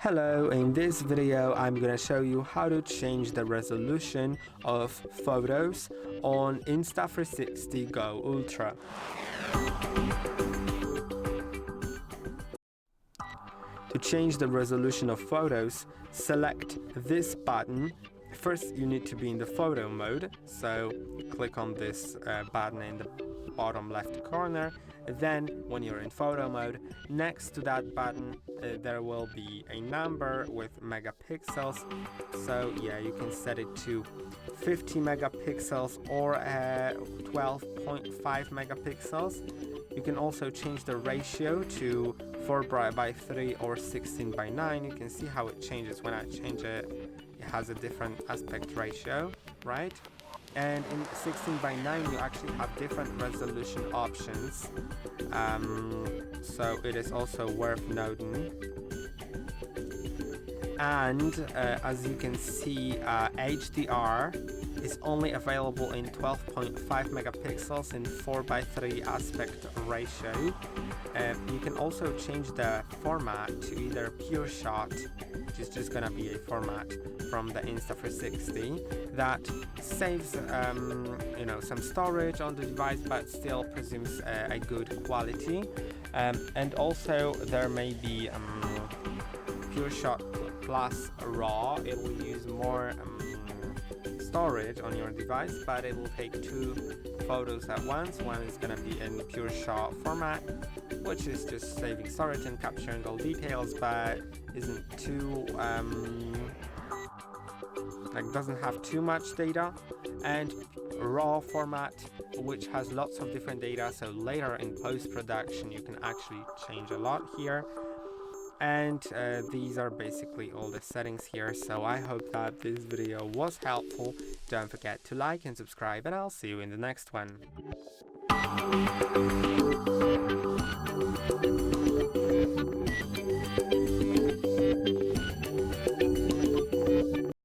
Hello, in this video I'm gonna show you how to change the resolution of photos on Insta360 GO Ultra. To change the resolution of photos, select this button. First you need to be in the photo mode, so click on this button in the bottom left corner. Then when you're in photo mode, next to that button there will be a number with megapixels. So yeah, you can set it to 50 megapixels or 12.5 megapixels. You can also change the ratio to 4:3 or 16:9. You can see how it changes when I change it. It has a different aspect ratio, right? And in 16:9 you actually have different resolution options, so it is also worth noting. And as you can see, HDR is only available in 12.5 megapixels in 4:3 aspect ratio. You can also change the format to either pure shot, which is just gonna be a format from the Insta360 that saves some storage on the device but still presumes a good quality, and also there may be pure shot plus raw. It will use more storage on your device, but it will take two photos at once. One is gonna be in pure shot format, which is just saving storage and capturing all details, but isn't too doesn't have too much data, and raw format, which has lots of different data, so later in post-production you can actually change a lot here. And these are basically all the settings here, so I hope that this video was helpful. Don't forget to like and subscribe, and I'll see you in the next one.